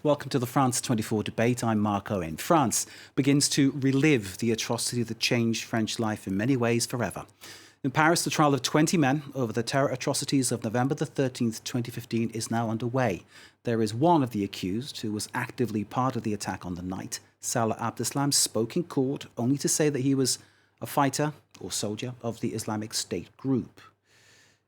Welcome to the France 24 debate. I'm Mark Owen. France begins to relive the atrocity that changed French life in many ways forever. In Paris, the trial of 20 men over the terror atrocities of November the 13th, 2015 is now underway. There is one of the accused who was actively part of the attack on the night. Salah Abdeslam spoke in court only to say that he was a fighter or soldier of the Islamic State group.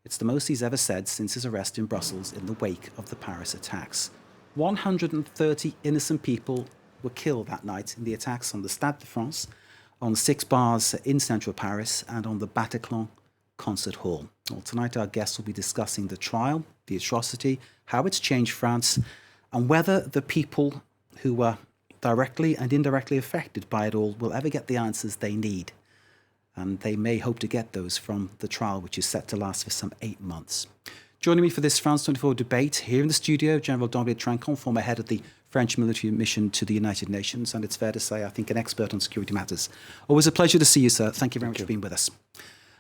It's the most he's ever said since his arrest in Brussels in the wake of the Paris attacks. 130 innocent people were killed that night in the attacks on the Stade de France, on 6 bars in central Paris, and on the Bataclan concert hall. Well, tonight our guests will be discussing the trial, the atrocity, how it's changed France, and whether the people who were directly and indirectly affected by it all will ever get the answers they need. And they may hope to get those from the trial, which is set to last for some 8 months. Joining me for this France 24 debate here in the studio, General Dominique Trinquant, former head of the French military mission to the United Nations, and it's fair to say, I think, an expert on security matters. Always a pleasure to see you, sir. Thank you very much for being with us.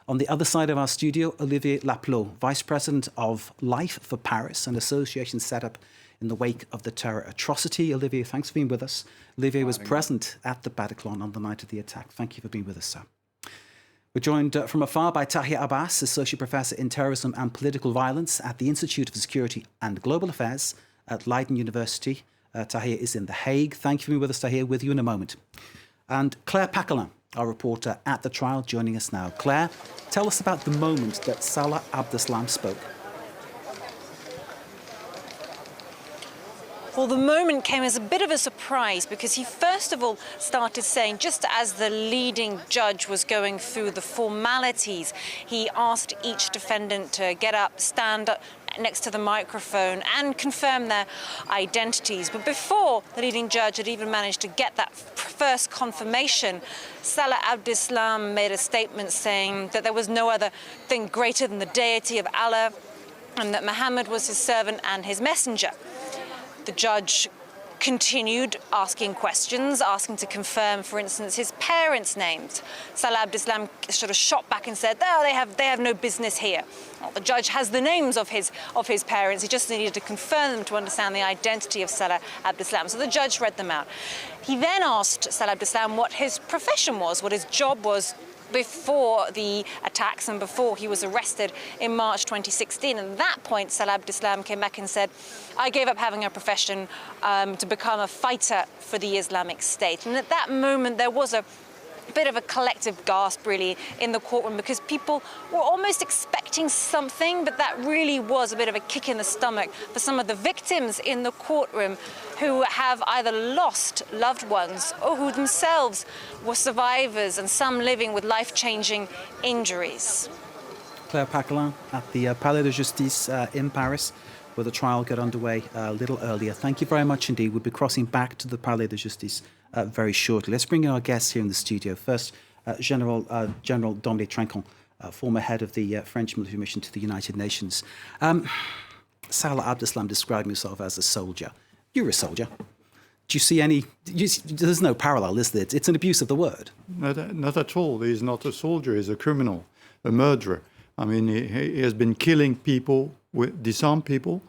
On the other side of our studio, Olivier Laplot, Vice President of Life for Paris, an association set up in the wake of the terror atrocity. Olivier, thanks for being with us. Olivier was present at the Bataclan on the night of the attack. Thank you for being with us, sir. We're joined from afar by Tariq Abbas, Associate Professor in Terrorism and Political Violence at the Institute of Security and Global Affairs at Leiden University. Tahir is in The Hague. Thank you for being with us, Tahir. With you in a moment. And Claire Pacquelin, our reporter at the trial, joining us now. Claire, tell us about the moment that Salah Abdeslam spoke. Well, the moment came as a bit of a surprise because he first of all started saying, just as the leading judge was going through the formalities, he asked each defendant to get up, stand up next to the microphone and confirm their identities. But before the leading judge had even managed to get that first confirmation, Salah Abdeslam made a statement saying that there was no other thing greater than the deity of Allah and that Muhammad was his servant and his messenger. The judge continued asking questions, asking to confirm, for instance, his parents' names. Salah Abdeslam sort of shot back and said, "Oh, they have no business here." Well, the judge has the names of his parents. He just needed to confirm them to understand the identity of Salah Abdeslam. So the judge read them out. He then asked Salah Abdeslam what his profession was, what his job was before the attacks and before he was arrested in March 2016. And at that point, Salah Abdeslam came back and said, "I gave up having a profession to become a fighter for the Islamic State." And at that moment, there was a bit of a collective gasp, really, in the courtroom because people were almost expecting something, but that really was a bit of a kick in the stomach for some of the victims in the courtroom who have either lost loved ones or who themselves were survivors, and some living with life-changing injuries. Claire Pacquelin at the Palais de Justice in Paris, where the trial got underway a little earlier. Thank you very much indeed. We'll be crossing back to the Palais de Justice very shortly. Let's bring in our guests here in the studio. First, General Dominique Trinquant, former head of the French military mission to the United Nations. Salah Abdeslam described himself as a soldier. You're a soldier. Do you see any... there's no parallel, is there? It's an abuse of the word. Not at all. He's not a soldier. He's a criminal, a murderer. I mean, he has been killing people, disarmed people.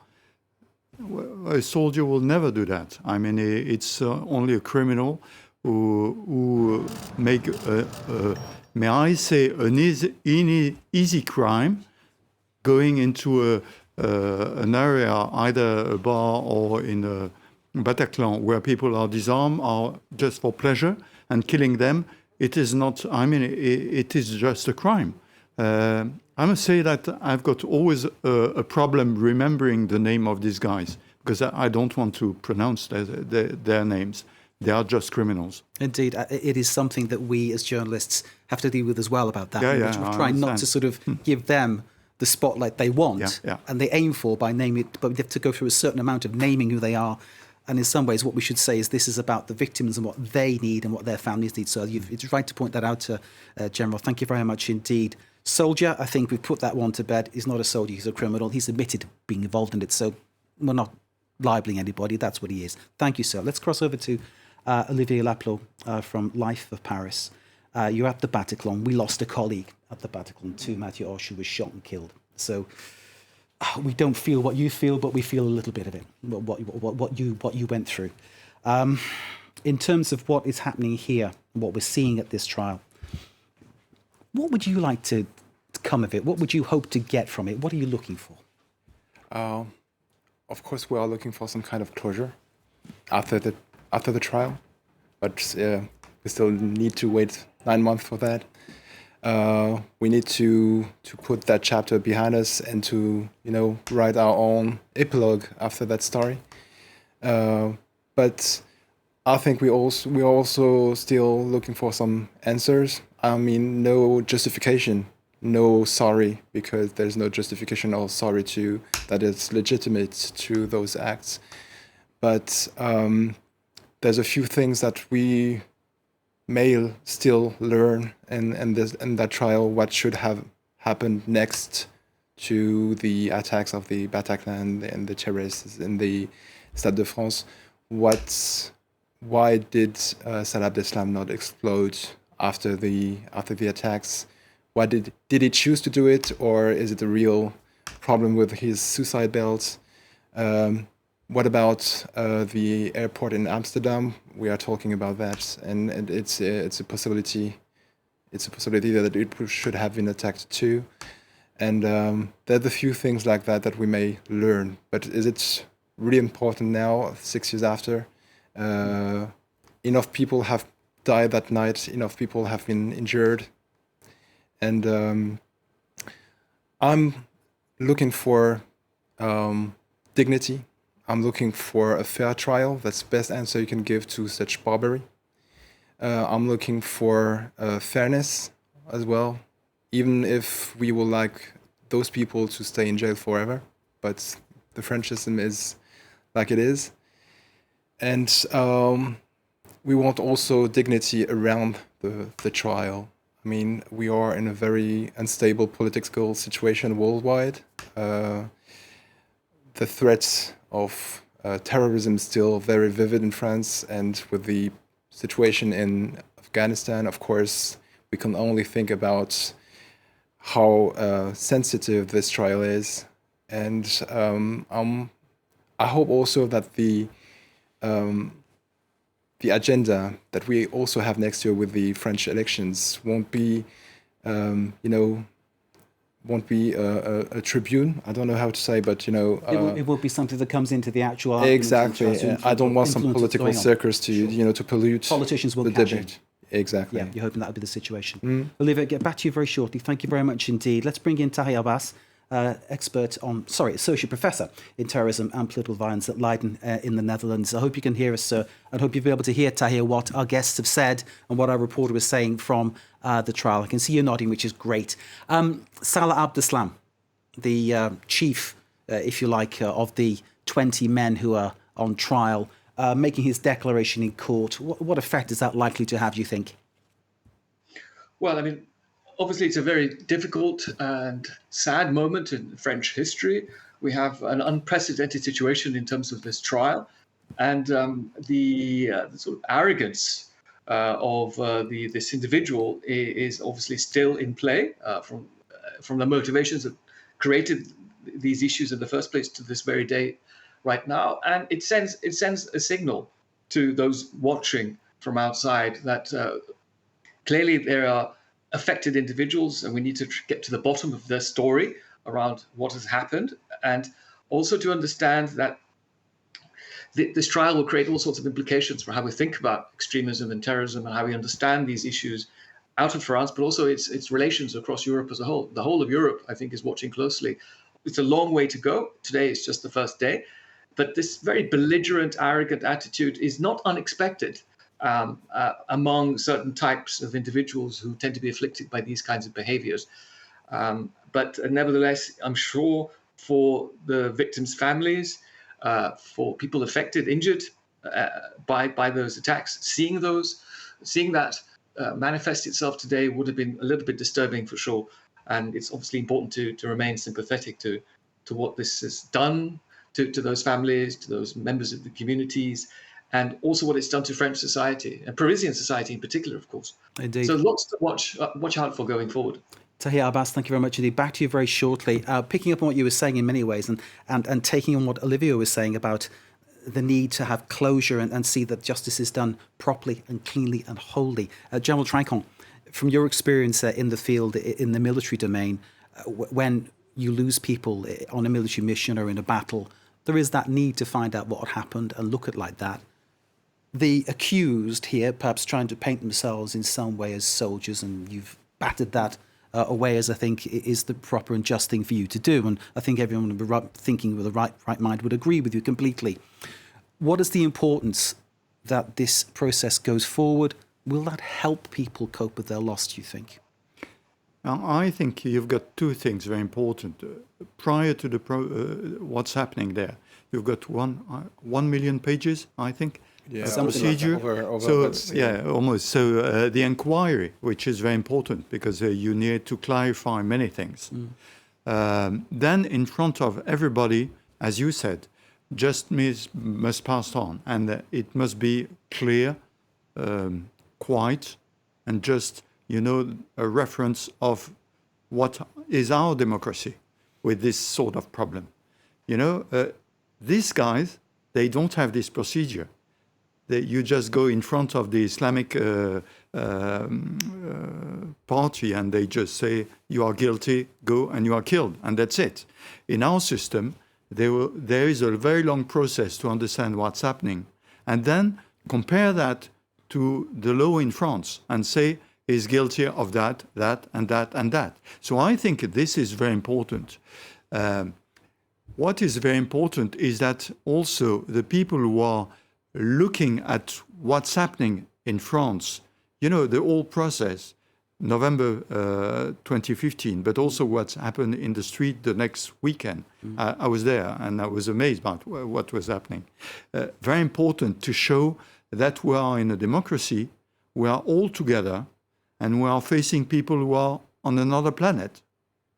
A soldier will never do that. I mean, it's only a criminal who make, may I say, an easy crime, going into an area, either a bar or in a Bataclan, where people are disarmed or just for pleasure, and killing them. It is not, I mean, it is just a crime. I must say that I've got always a problem remembering the name of these guys, because I don't want to pronounce their names. They are just criminals. Indeed, it is something that we as journalists have to deal with as well about that. We're trying not to sort of give them the spotlight they want and they aim for by naming it, but we have to go through a certain amount of naming who they are. And in some ways, what we should say is this is about the victims and what they need and what their families need. So it's right to point that out, General. Thank you very much indeed. Soldier, I think we've put that one to bed. He's not a soldier, he's a criminal. He's admitted being involved in it. So we're not libeling anybody. That's what he is. Thank you, sir. Let's cross over to Olivier Laplot from Life of Paris. You're at the Bataclan. We lost a colleague at the Bataclan too, Mathieu Orche, who was shot and killed. So we don't feel what you feel, but we feel a little bit of it, what you went through. In terms of what is happening here, what we're seeing at this trial, what would you like to come of it? What would you hope to get from it? What are you looking for? Of course, we are looking for some kind of closure after the trial, but we still need to wait 9 months for that. We need to put that chapter behind us and to write our own epilogue after that story. But I think we are also still looking for some answers. I mean, no justification, no sorry, because there's no justification or sorry that is legitimate to those acts. But there's a few things that we may still learn in that trial. What should have happened next to the attacks of the Bataclan and the terrorists in the Stade de France? Why did Salah Abdeslam not explode after the attacks? Why did he choose to do it, or is it a real problem with his suicide belt? What about the airport in Amsterdam? We are talking about that, and it's a possibility. It's a possibility that it should have been attacked too. And there are a few things like that we may learn. But is it really important now, 6 years after? Enough people have died that night. Enough people have been injured. And I'm looking for dignity. I'm looking for a fair trial. That's the best answer you can give to such barbarity. I'm looking for fairness as well, even if we would like those people to stay in jail forever. But the French system is like it is. And we want also dignity around the trial. I mean, we are in a very unstable political situation worldwide. The threats of terrorism is still very vivid in France, and with the situation in Afghanistan, of course, we can only think about how sensitive this trial is. And I hope also that the agenda that we also have next year with the French elections won't be, a tribune. I don't know how to say, but it will be something that comes into the actual exactly. I don't want some political circus to pollute. Politicians will the catch debate. it. Exactly. Yeah, you're hoping that'll be the situation. Olivier, get back to you very shortly. Thank you very much indeed. Let's bring in Tariq Abbas, associate professor in terrorism and political violence at Leiden in the Netherlands. I hope you can hear us, sir, and hope you'll be able to hear, Tahir, what our guests have said and what our reporter was saying from the trial. I can see you nodding, which is great. Salah Abdeslam, the chief, if you like, of the 20 men who are on trial, making his declaration in court. What effect is that likely to have, do you think? Well, I mean, obviously, it's a very difficult and sad moment in French history. We have an unprecedented situation in terms of this trial, and the sort of arrogance of this individual is obviously still in play from the motivations that created these issues in the first place to this very day, right now, and it sends a signal to those watching from outside that clearly there are affected individuals, and we need to get to the bottom of their story around what has happened, and also to understand that this trial will create all sorts of implications for how we think about extremism and terrorism and how we understand these issues out of France, but also its relations across Europe as a whole. The whole of Europe, I think, is watching closely. It's a long way to go. Today is just the first day, but this very belligerent, arrogant attitude is not unexpected among certain types of individuals who tend to be afflicted by these kinds of behaviors. But nevertheless, I'm sure for the victims' families, for people affected, injured by those attacks, seeing that manifest itself today would have been a little bit disturbing for sure. And it's obviously important to remain sympathetic to what this has done to those families, to those members of the communities, and also what it's done to French society and Parisian society in particular, of course. Indeed. So lots to watch out for going forward. Tariq Abbas, thank you very much indeed. Back to you very shortly. Picking up on what you were saying in many ways and taking on what Olivia was saying about the need to have closure and see that justice is done properly and cleanly and wholly. General Trinquant, from your experience in the field, in the military domain, when you lose people on a military mission or in a battle, there is that need to find out what happened and look at it like that. The accused here, perhaps trying to paint themselves in some way as soldiers, and you've battered that away as I think is the proper and just thing for you to do. And I think everyone thinking with the right mind would agree with you completely. What is the importance that this process goes forward? Will that help people cope with their loss, do you think? Now, I think you've got two things very important. Prior to what's happening there, you've got 1 million pages, I think, procedure. Almost. So the inquiry, which is very important because you need to clarify many things. Then in front of everybody, as you said, justice must pass on, and it must be clear, quiet, and just, a reference of what is our democracy with this sort of problem. These guys, they don't have this procedure. You just go in front of the Islamic party and they just say, you are guilty, go, and you are killed, and that's it. In our system, there is a very long process to understand what's happening, and then compare that to the law in France and say, is guilty of that, that, and that, and that. So I think this is very important. What is very important is that also the people who are looking at what's happening in France, the whole process, November 2015, but also what's happened in the street the next weekend. I was there and I was amazed about what was happening. Very important to show that we are in a democracy, we are all together, and we are facing people who are on another planet.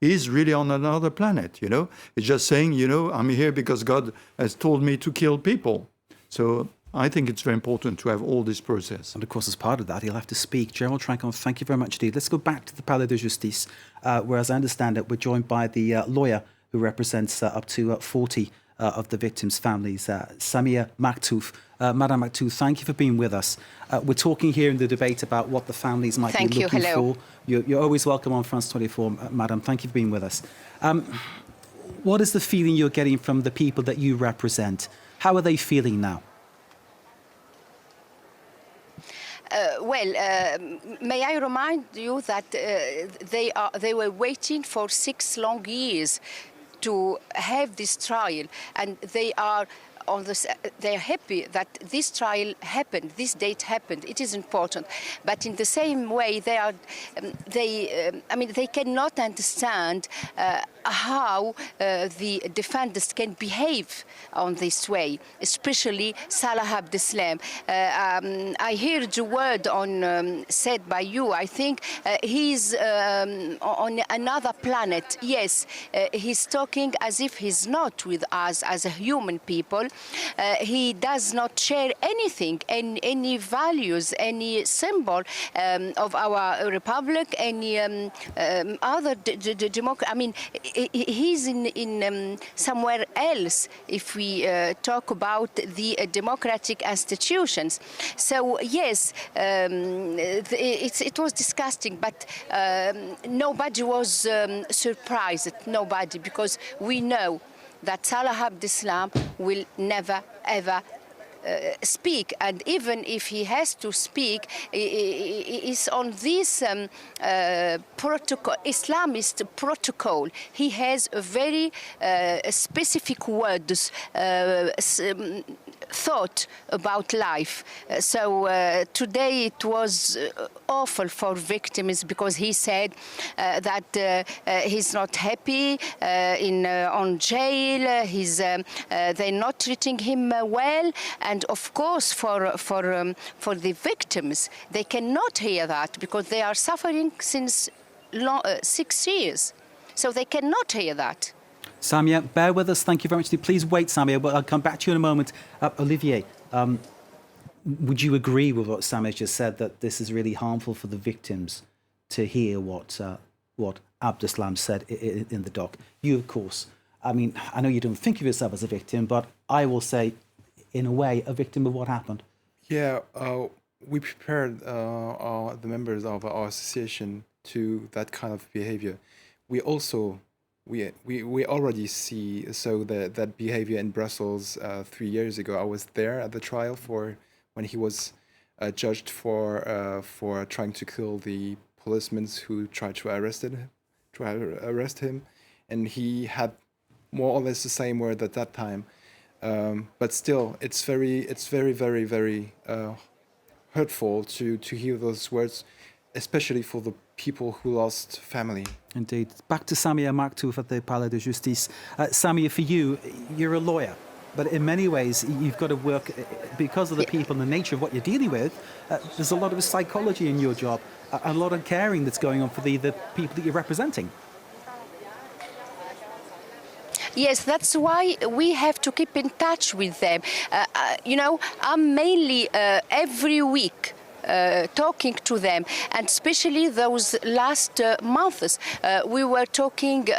He's really on another planet, It's just saying, I'm here because God has told me to kill people. So I think it's very important to have all this process. And of course, as part of that, he'll have to speak. General Trinquant, thank you very much indeed. Let's go back to the Palais de Justice, where, as I understand it, we're joined by the lawyer who represents up to 40 of the victims' families, Samia Maktouf. Madame Maktouf, thank you for being with us. We're talking here in the debate about what the families might be looking for. You're always welcome on France 24, Madame. Thank you for being with us. What is the feeling you're getting from the people that you represent? How are they feeling now? May I remind you that they were waiting for 6 long years to have this trial, and they are happy that this trial happened, this date happened. It is important, but in the same way, they cannot understand how the defendants can behave on this way, especially Salah Abdeslam. I heard a word said by you. I think he's on another planet. Yes, he's talking as if he's not with us as a human people. He does not share anything, any values, any symbol of our republic, any other democracy. He's in somewhere else if we talk about the democratic institutions. So yes, it was disgusting, but nobody was surprised, nobody, because we know that Salah Abdeslam will never, ever speak, and even if he has to speak, is on this protocol, Islamist protocol. He has a very specific words, thought about life. So today it was awful for victims because he said that he's not happy on jail. They're not treating him well, and of course for the victims, they cannot hear that because they are suffering since 6 years. So they cannot hear that. Samia, bear with us. Thank you very much. Please wait, Samia, but I'll come back to you in a moment. Olivier, would you agree with what Samia just said, that this is really harmful for the victims to hear what what Abdeslam said in the doc. You, of course, I mean, I know you don't think of yourself as a victim, but I will say, in a way, a victim of what happened. Yeah, we prepared the members of our association to that kind of behavior. We also we already see that behavior in Brussels 3 years ago. I was there at the trial for when he was judged for trying to kill the policemen who tried to arrest him, and he had more or less the same word at that time. But still, it's very hurtful to hear those words, especially for the people who lost family. Indeed. Back to Samia Maktouf at the Palais de Justice. Samia, for you, you're a lawyer, but in many ways you've got to work, because of the people and the nature of what you're dealing with, there's a lot of psychology in your job, a lot of caring that's going on for the people that you're representing. Yes, that's why we have to keep in touch with them. I'm mainly every week talking to them, and especially those last months. We were talking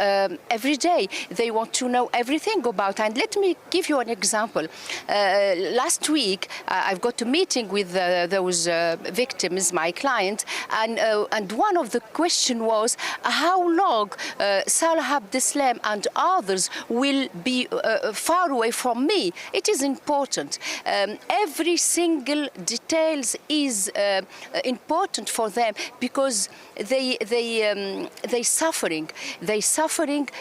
every day. They want to know everything about. And let me give you an example. Last week, I've got a meeting with those victims, my client, and one of the question was how long Salah Abdeslam and others will be far away from me. It is important. Every single details is important for them, because they suffering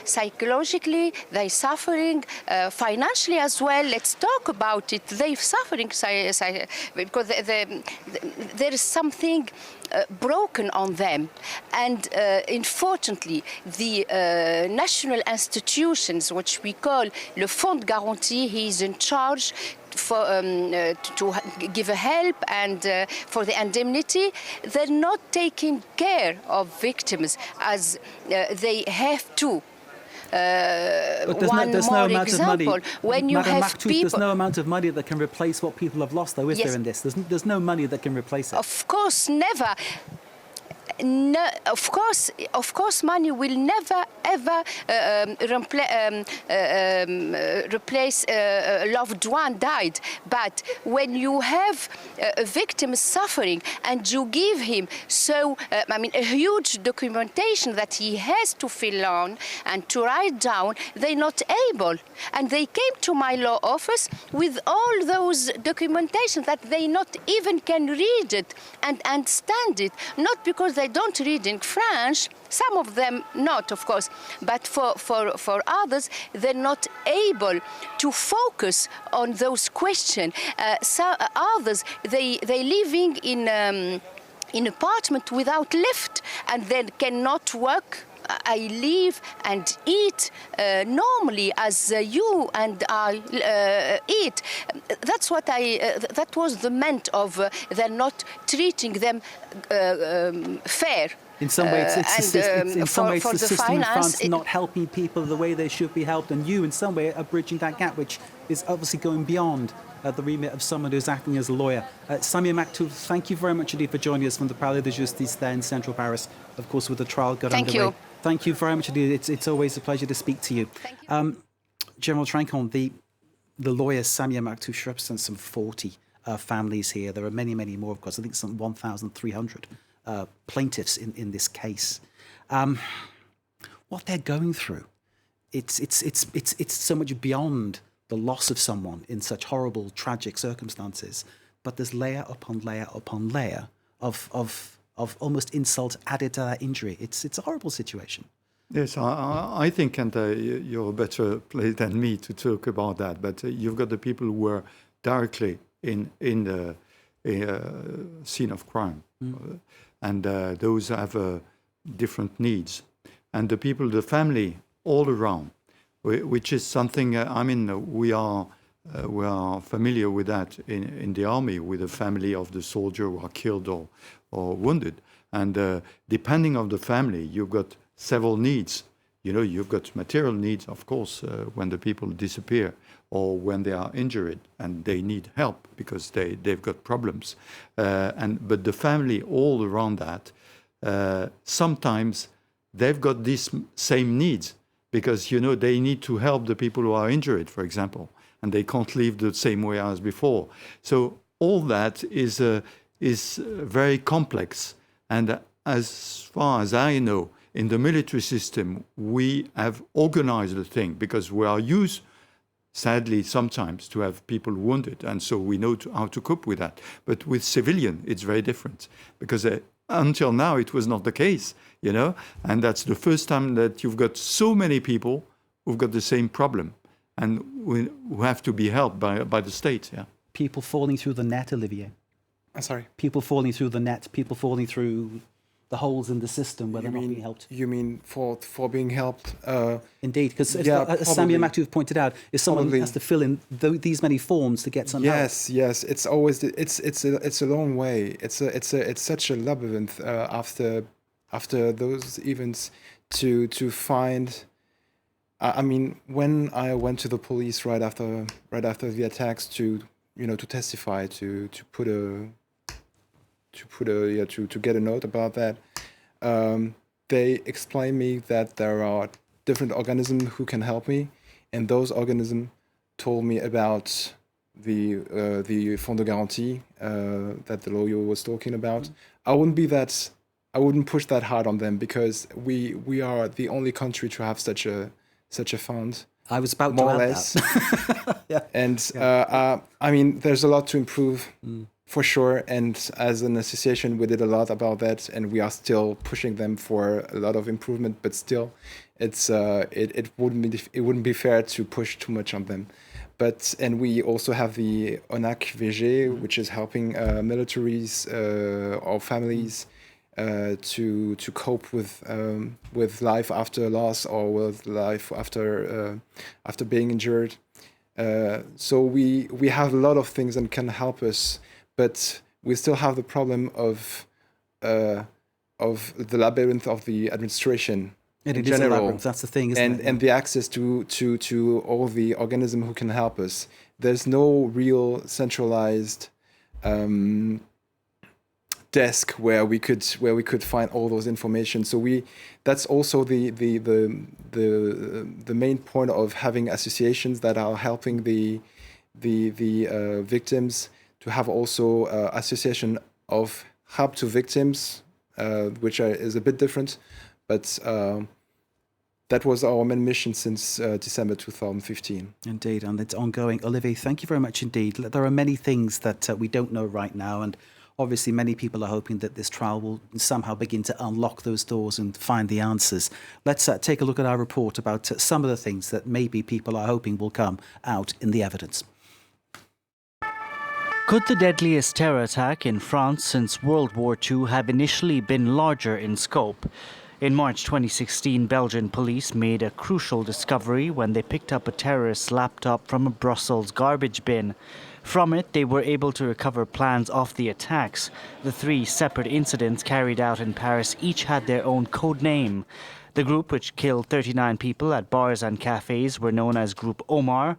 psychologically, they suffering financially as well. Let's talk about it. They suffering because there is something broken on them, and unfortunately the national institutions, which we call le Fonds de Garantie, he is in charge for to give a help and for the indemnity. They're not taking care of victims as they have to. There's no amount of money. When you Madam have Maktouf, people, there's no amount of money that can replace what people have lost, though, is Yes. there, in this? There's no money that can replace it. of course, never. No, of course, money will never ever replace a loved one died. But when you have a victim suffering and you give him a huge documentation that he has to fill on and to write down, they're not able. And they came to my law office with all those documentation that they not even can read it and understand it, not because they don't read in French, some of them not, of course, but for others, they're not able to focus on those questions. Others, they living in apartment without lift, and they cannot work. I live and eat normally as you and I eat. That's what that was the meant of they're not treating them fair. In some ways, it's the system in France it, not helping people the way they should be helped, and you, in some way, are bridging that gap, which is obviously going beyond the remit of someone who's acting as a lawyer. Samia Maktouf, thank you very much indeed for joining us from the Palais de Justice there in central Paris, of course, with the trial got underway. Thank you. Thank you very much indeed. It's always a pleasure to speak to you. Thank you. General Trancon, the lawyer Samia Maktouf represents some 40 families here. There are many, many more, of course. I think some 1,300 plaintiffs in this case. What they're going through, it's so much beyond the loss of someone in such horrible, tragic circumstances. But there's layer upon layer upon layer of almost insult added to that injury. It's a horrible situation. Yes, I think, and you're better placed than me to talk about that, but you've got the people who were directly in the scene of crime, and those have different needs. And the people, the family all around, which is something, we are familiar with that in the army, with the family of the soldier who are killed or wounded. And depending on the family, you've got several needs. You've got material needs, of course, when the people disappear or when they are injured and they need help because they've got problems. But the family all around that, sometimes they've got these same needs because, you know, they need to help the people who are injured, for example, and they can't live the same way as before. So all that is very complex. And as far as I know, in the military system, we have organized the thing because we are used, sadly, sometimes to have people wounded. And so we know how to cope with that. But with civilian, it's very different because until now, it was not the case, you know. And that's the first time that you've got so many people who've got the same problem and who have to be helped by the state, yeah. People falling through the net, Olivier. Sorry. People falling through the net, people falling through the holes in the system where they're not being helped. You mean for being helped? Indeed, because as probably. Samia Maktouf pointed out, if someone has to fill in these many forms to get some help. Yes. It's always it's a long way. It's such a labyrinth after those events to find. I mean, when I went to the police right after the attacks to testify to get a note about that, they explained me that there are different organisms who can help me, and those organisms told me about the Fonds de Garantie that the lawyer was talking about. I wouldn't push that hard on them because we are the only country to have such a fund. I was about more to or add less. that. Yeah. And I mean, there's a lot to improve. For sure, and as an association, we did a lot about that, and we are still pushing them for a lot of improvement. But still, it wouldn't be fair to push too much on them. And we also have the ONAC VG, which is helping militaries or families to cope with life after loss or with life after being injured. So we have a lot of things that can help us. But we still have the problem of the labyrinth of the administration in general. A labyrinth. That's the thing, isn't it? And the access to all the organisms who can help us. There's no real centralized desk where we could find all those information. So that's also the main point of having associations that are helping the victims. To have also association of help to victims, which is a bit different, but that was our main mission since December 2015. Indeed, and it's ongoing. Olivier, thank you very much indeed. There are many things that we don't know right now, and obviously many people are hoping that this trial will somehow begin to unlock those doors and find the answers. Let's take a look at our report about some of the things that maybe people are hoping will come out in the evidence. Could the deadliest terror attack in France since World War II have initially been larger in scope? In March 2016, Belgian police made a crucial discovery when they picked up a terrorist's laptop from a Brussels garbage bin. From it, they were able to recover plans of the attacks. The 3 separate incidents carried out in Paris each had their own code name. The group, which killed 39 people at bars and cafes, were known as Group Omar.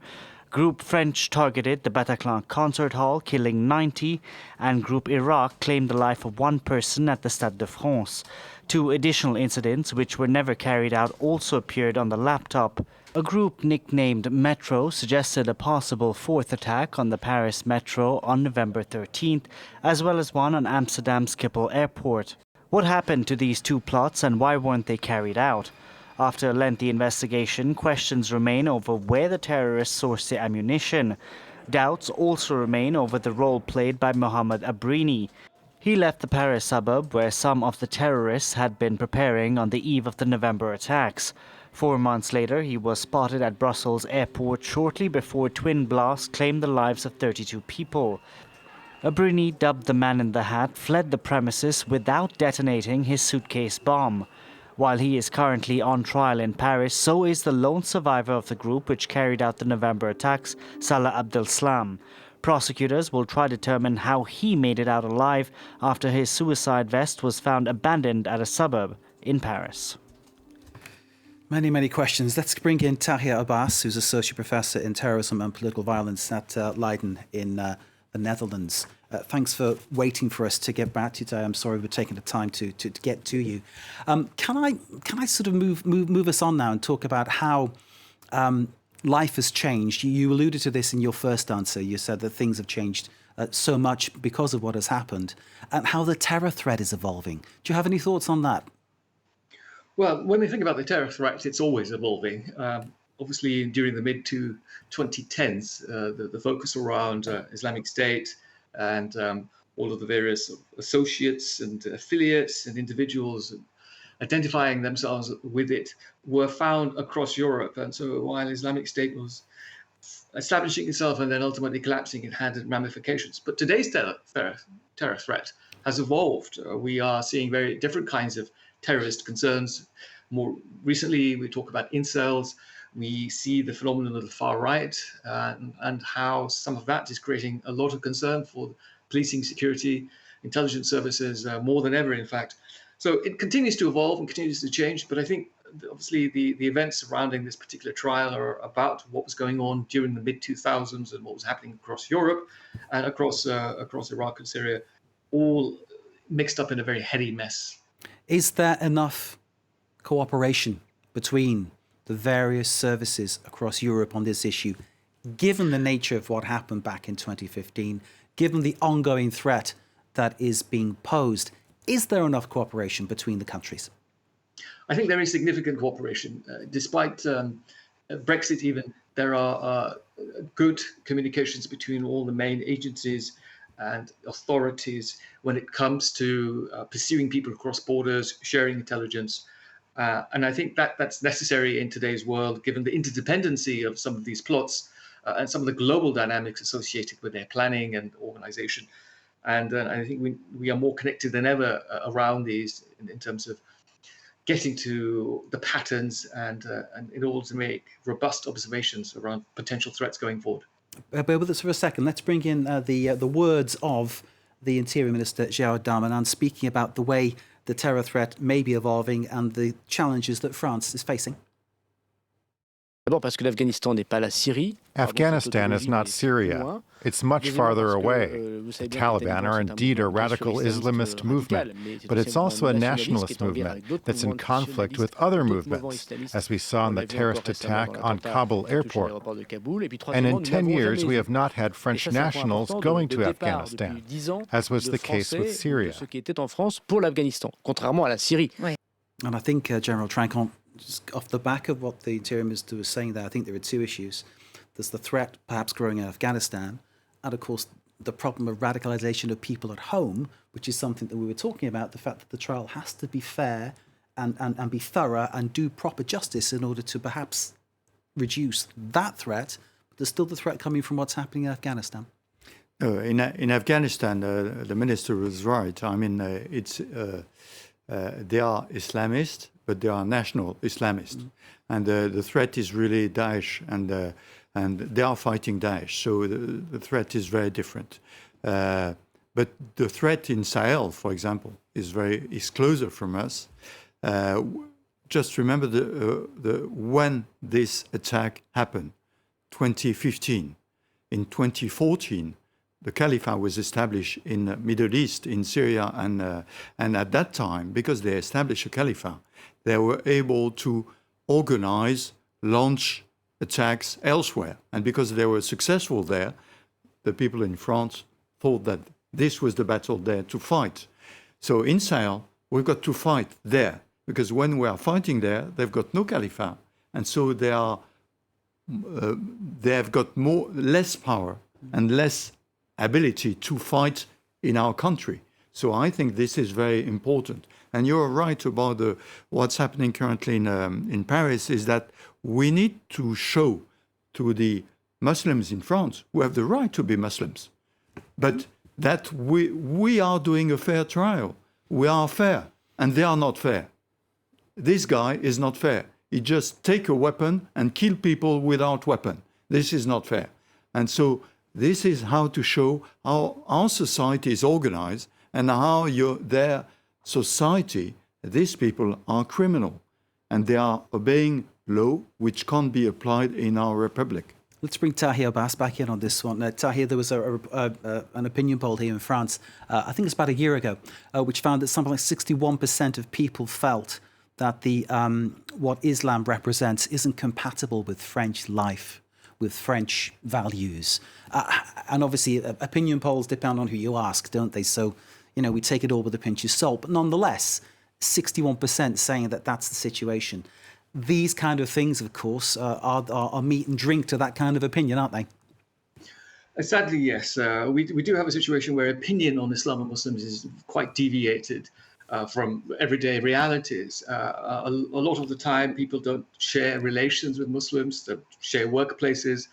Group French targeted the Bataclan concert hall, killing 90, and Group Iraq claimed the life of 1 person at the Stade de France. 2 additional incidents, which were never carried out, also appeared on the laptop. A group nicknamed Metro suggested a possible 4th attack on the Paris Metro on November 13th, as well as one on Amsterdam Schiphol Airport. What happened to these 2 plots and why weren't they carried out? After a lengthy investigation, questions remain over where the terrorists sourced the ammunition. Doubts also remain over the role played by Mohamed Abrini. He left the Paris suburb where some of the terrorists had been preparing on the eve of the November attacks. 4 months later, he was spotted at Brussels airport shortly before twin blasts claimed the lives of 32 people. Abrini, dubbed the Man in the Hat, fled the premises without detonating his suitcase bomb. While he is currently on trial in Paris, so is the lone survivor of the group which carried out the November attacks, Salah Abdeslam. Prosecutors will try to determine how he made it out alive after his suicide vest was found abandoned at a suburb in Paris. Many, many questions. Let's bring in Tariq Abbas, who's Associate Professor in Terrorism and Political Violence at Leiden in the the Netherlands. Thanks for waiting for us to get back to you today. I'm sorry we're taking the time to get to you. Can I sort of move us on now and talk about how life has changed? You alluded to this in your first answer. You said that things have changed so much because of what has happened, and how the terror threat is evolving. Do you have any thoughts on that? Well, when we think about the terror threat, it's always evolving. Obviously, during the mid-2010s, the focus around Islamic State and all of the various associates and affiliates and individuals identifying themselves with it were found across Europe. And so while Islamic State was establishing itself and then ultimately collapsing, it had ramifications. But today's terror threat has evolved. We are seeing very different kinds of terrorist concerns. More recently, we talk about incels. We see the phenomenon of the far right and how some of that is creating a lot of concern for policing, security, intelligence services, more than ever, in fact. So it continues to evolve and continues to change. But I think, obviously, the events surrounding this particular trial are about what was going on during the mid-2000s and what was happening across Europe and across Iraq and Syria, all mixed up in a very heady mess. Is there enough cooperation between the various services across Europe on this issue, given the nature of what happened back in 2015, given the ongoing threat that is being posed? Is there enough cooperation between the countries? I think there is significant cooperation. Despite Brexit even, there are good communications between all the main agencies and authorities when it comes to pursuing people across borders, sharing intelligence. And I think that's necessary in today's world, given the interdependency of some of these plots and some of the global dynamics associated with their planning and organization. And I think we are more connected than ever around these in terms of getting to the patterns and in order to make robust observations around potential threats going forward. Bear with us for a second. Let's bring in the words of the Interior Minister, Gérald Darmanin, speaking about the way the terror threat may be evolving and the challenges that France is facing. Afghanistan is not Syria. It's much farther away. The Taliban are indeed a radical Islamist movement, but it's also a nationalist movement that's in conflict with other movements, as we saw in the terrorist attack on Kabul airport. And in 10 years, we have not had French nationals going to Afghanistan, as was the case with Syria. And I think, General Trinquant, just off the back of what the Interior Minister was saying there, I think there are two issues. There's the threat perhaps growing in Afghanistan, and of course the problem of radicalization of people at home, which is something that we were talking about, the fact that the trial has to be fair and be thorough and do proper justice in order to perhaps reduce that threat. But there's still the threat coming from what's happening in Afghanistan. In Afghanistan, the minister was right. I mean, they are Islamist, but they are national Islamists. And the threat is really Daesh, and they are fighting Daesh. So the threat is very different. But the threat in Sahel, for example, is closer from us. Just remember when this attack happened, 2015. In 2014, the Caliphate was established in the Middle East, in Syria, and at that time, because they established a Caliphate, they were able to organize, launch attacks elsewhere. And because they were successful there, the people in France thought that this was the battle there to fight. So in Sahel, we've got to fight there, because when we are fighting there, they've got no Caliphate. And so they have got less power and less ability to fight in our country. So I think this is very important. And you're right about what's happening currently in Paris, is that we need to show to the Muslims in France, who have the right to be Muslims, but that we are doing a fair trial. We are fair, and they are not fair. This guy is not fair. He just take a weapon and kill people without weapon. This is not fair. And so this is how to show how our society is organized and how their society, these people are criminal and they are obeying law which can't be applied in our republic. Let's bring Tahir Abbas back in on this one. Tahir, there was an opinion poll here in France, I think it's about a year ago, which found that something like 61% of people felt that what Islam represents isn't compatible with French life, with French values. And obviously, opinion polls depend on who you ask, don't they? So, we take it all with a pinch of salt. But nonetheless, 61% saying that that's the situation. These kind of things, of course, are meat and drink to that kind of opinion, aren't they? Sadly, yes. We do have a situation where opinion on Islam and Muslims is quite deviated from everyday realities. A lot of the time, people don't share relations with Muslims, they share workplaces,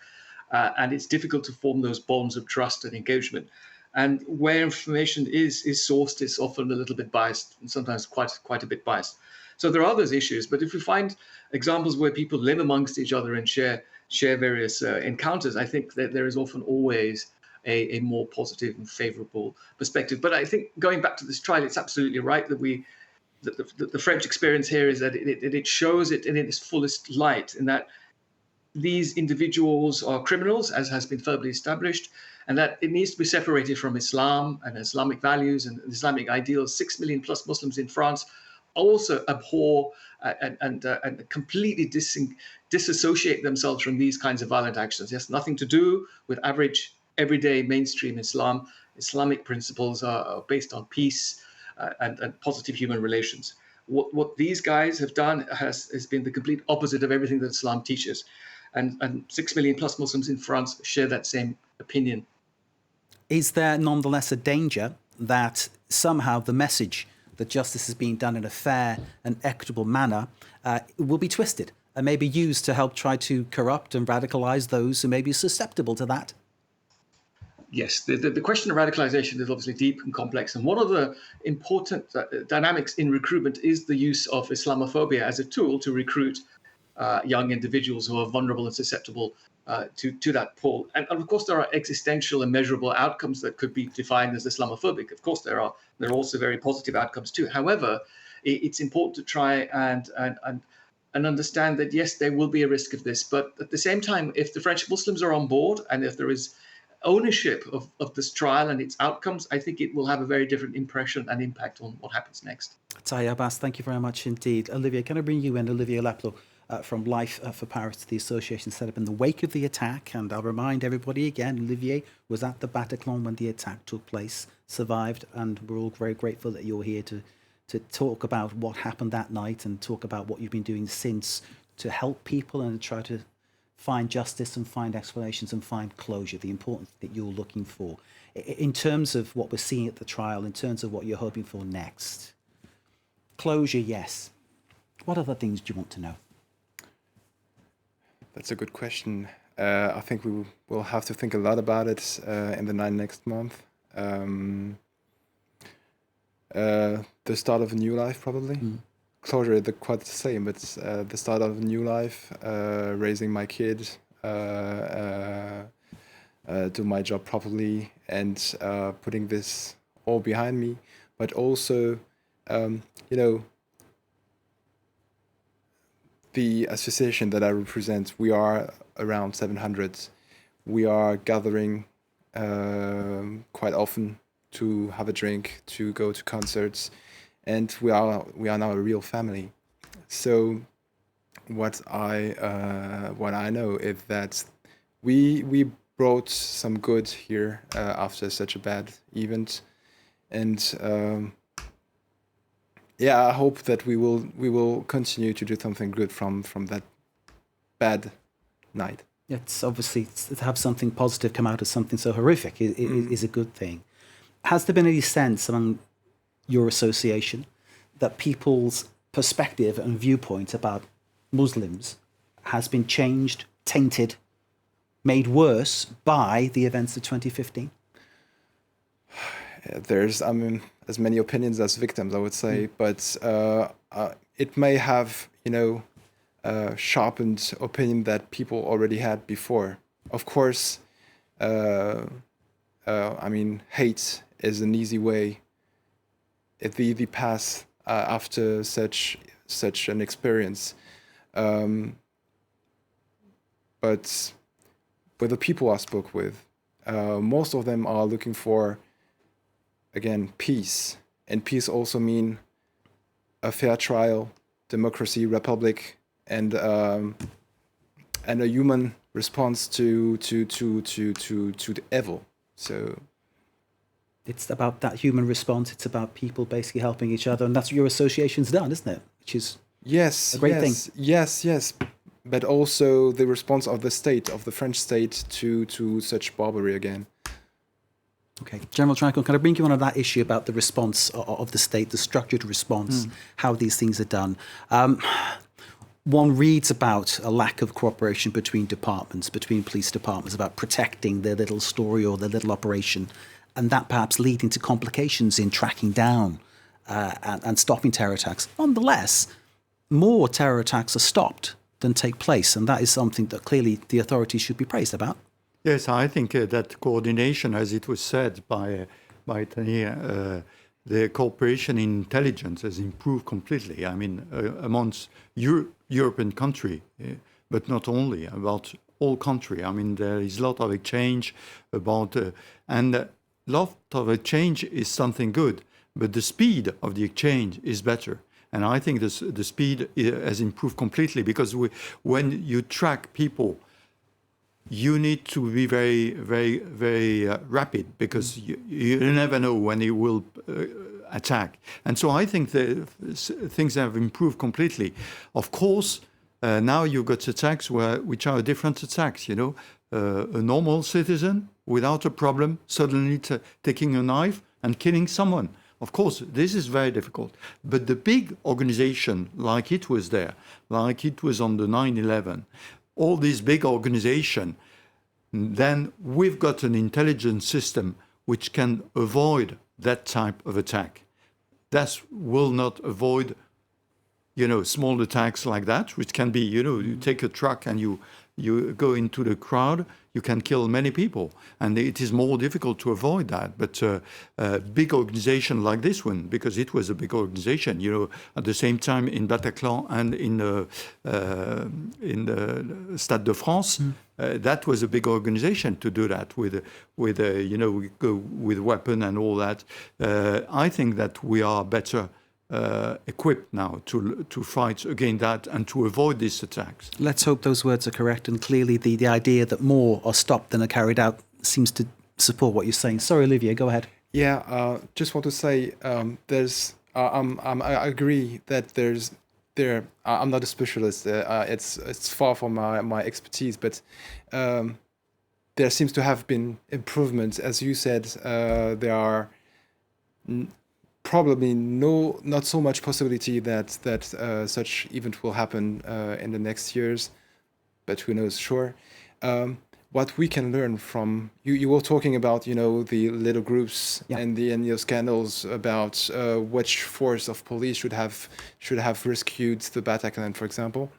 and it's difficult to form those bonds of trust and engagement. And where information is sourced, it's often a little bit biased, and sometimes quite a bit biased. So there are those issues. But if we find examples where people live amongst each other and share various encounters, I think that there is often always a more positive and favorable perspective. But I think going back to this trial, it's absolutely right that the French experience here is that it shows it in its fullest light, in that these individuals are criminals, as has been firmly established, and that it needs to be separated from Islam and Islamic values and Islamic ideals. 6 million plus Muslims in France also abhor and completely disassociate themselves from these kinds of violent actions. It has nothing to do with average, everyday mainstream Islam. Islamic principles are based on peace and positive human relations. What these guys have done has been the complete opposite of everything that Islam teaches. And 6 million plus Muslims in France share that same opinion. Is there nonetheless a danger that somehow the message that justice is being done in a fair and equitable manner will be twisted and maybe used to help try to corrupt and radicalize those who may be susceptible to that? Yes, the question of radicalization is obviously deep and complex. And one of the important dynamics in recruitment is the use of Islamophobia as a tool to recruit young individuals who are vulnerable and susceptible to that pull. And of course, there are existential and measurable outcomes that could be defined as Islamophobic. Of course, there are also very positive outcomes too. However, it's important to try and understand that, yes, there will be a risk of this. But at the same time, if the French Muslims are on board and if there is ownership of this trial and its outcomes, I think it will have a very different impression and impact on what happens next. Tahir Abbas, thank you very much indeed. Olivier, can I bring you in? Olivier Leplo from Life for Paris, the association set up in the wake of the attack. And I'll remind everybody again, Olivier was at the Bataclan when the attack took place, survived, and we're all very grateful that you're here to talk about what happened that night and talk about what you've been doing since to help people and try to find justice and find explanations and find closure, the importance that you're looking for. In terms of what we're seeing at the trial, in terms of what you're hoping for next, closure, yes. What other things do you want to know? That's a good question. I think we will have to think a lot about it in the next month. The start of a new life, probably. Closure, quite the same, but the start of a new life, raising my kid, do my job properly, and putting this all behind me. But also, the association that I represent, we are around 700. We are gathering quite often to have a drink, to go to concerts, and we are now a real family. So what I know is that we brought some good here after such a bad event, and I hope that we will continue to do something good from that bad night. It's obviously to have something positive come out of something so horrific is a good thing. Has there been any sense among your association that people's perspective and viewpoint about Muslims has been changed, tainted, made worse by the events of 2015? There's, as many opinions as victims, I would say, but it may have, sharpened opinion that people already had before. Of course, hate is an easy way. It's the easy path after such an experience. But with the people I spoke with, most of them are looking for, again, peace. And peace also mean a fair trial, democracy, republic, and a human response to the evil. So it's about that human response. It's about people basically helping each other, and that's what your association's done, isn't it? Which is a great thing. Yes. But also the response of the state, of the French state, to such barbarity again. Okay, General Tranquil, can I bring you on to that issue about the response of the state, the structured response, how these things are done? One reads about a lack of cooperation between departments, between police departments, about protecting their little story or their little operation, and that perhaps leading to complications in tracking down and stopping terror attacks. Nonetheless, more terror attacks are stopped than take place, and that is something that clearly the authorities should be praised about. Yes, I think that coordination, as it was said by Tania, the cooperation in intelligence has improved completely. I mean, amongst European country, but not only, about all country. I mean, there is a lot of exchange about, and a lot of exchange is something good, but the speed of the exchange is better. And I think the speed has improved completely, because when you track people, you need to be very, very, very rapid, because you never know when he will attack. And so I think things have improved completely. Of course, now you've got attacks which are different attacks, you know. A normal citizen, without a problem, suddenly taking a knife and killing someone. Of course, this is very difficult. But the big organization, like it was there, like it was on the 9/11, all these big organizations, then we've got an intelligence system which can avoid that type of attack. That will not avoid, you know, small attacks like that, which can be, you know, you take a truck and you go into the crowd, you can kill many people. And it is more difficult to avoid that. But a big organization like this one, because it was a big organization, you know, at the same time in Bataclan and in the Stade de France, that was a big organization to do that with you know, we go with weapon and all that. I think that we are better equipped now to fight against that and to avoid these attacks. Let's hope those words are correct, and clearly the idea that more are stopped than are carried out seems to support what you're saying. Sorry, Olivier, go ahead. Yeah, just want to say I agree that I'm not a specialist. It's far from my expertise, but there seems to have been improvements. As you said, there are probably not so much possibility that such event will happen in the next years, but who knows? Sure. What we can learn from you were talking about, you know, the little groups and the scandals about which force of police should have rescued the Bataclan, for example.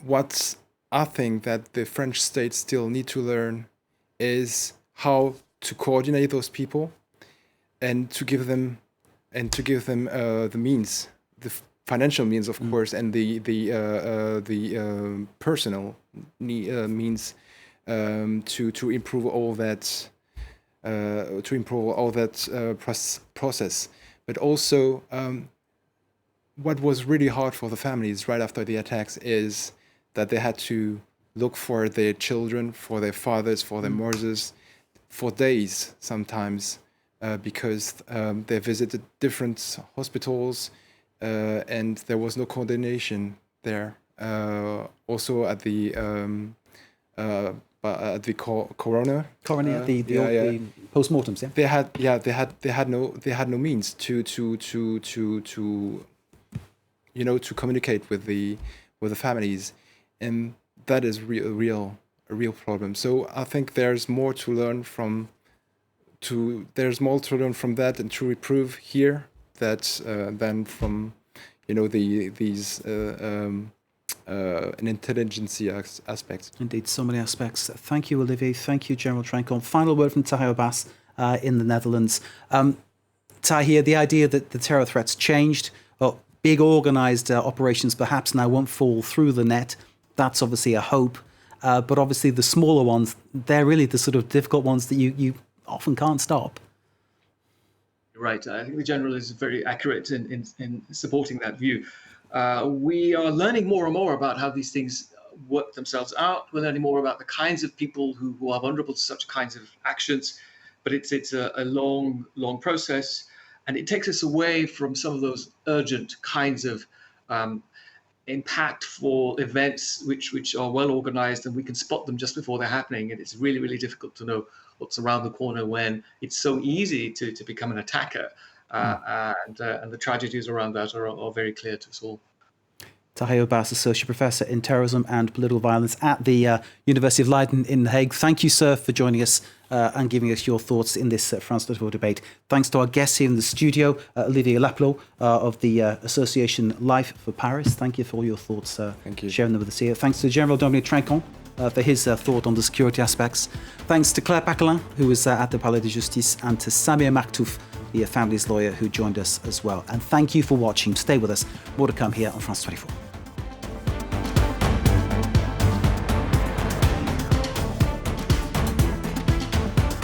What I think that the French state still need to learn is how to coordinate those people, and to give them the means, the financial means, of course, and the personal means to improve all that process. But also, what was really hard for the families right after the attacks is that they had to look for their children, for their fathers, for their mothers, for days sometimes. Because they visited different hospitals and there was no coordination there. Also at the coroner, the post-mortems, they had no means to you know, to communicate with the families, and that is a real problem. So I think there's more to learn from. There's more to learn from that and to improve here that than from, you know, these an intelligence aspects. Indeed, so many aspects. Thank you, Olivier. Thank you, General Tranquil. Final word from Tariq Abbas in the Netherlands. Tahir, the idea that the terror threats changed, big organised operations perhaps now won't fall through the net. That's obviously a hope. but obviously the smaller ones, they're really the sort of difficult ones that you often can't stop. Right. I think the general is very accurate in supporting that view. We are learning more and more about how these things work themselves out. We're learning more about the kinds of people who are vulnerable to such kinds of actions. But it's a long process, and it takes us away from some of those urgent kinds of impactful events which are well organized, and we can spot them just before they're happening. And it's really, really difficult to know what's around the corner when it's so easy to become an attacker. And the tragedies around that are very clear to us all. Tariq Abbas, Associate Professor in Terrorism and Political Violence at the University of Leiden in The Hague. Thank you, sir, for joining us and giving us your thoughts in this France 24 debate. Thanks to our guests here in the studio, Olivier Laplot of the Association Life for Paris. Thank you for all your thoughts, Thank you. sharing them with us here. Thanks to General Dominique Trinquant for his thought on the security aspects. Thanks to Claire Bataclan, who was at the Palais de Justice, and to Samir Maktouf, the family's lawyer, who joined us as well. And thank you for watching. Stay with us. More to come here on France 24.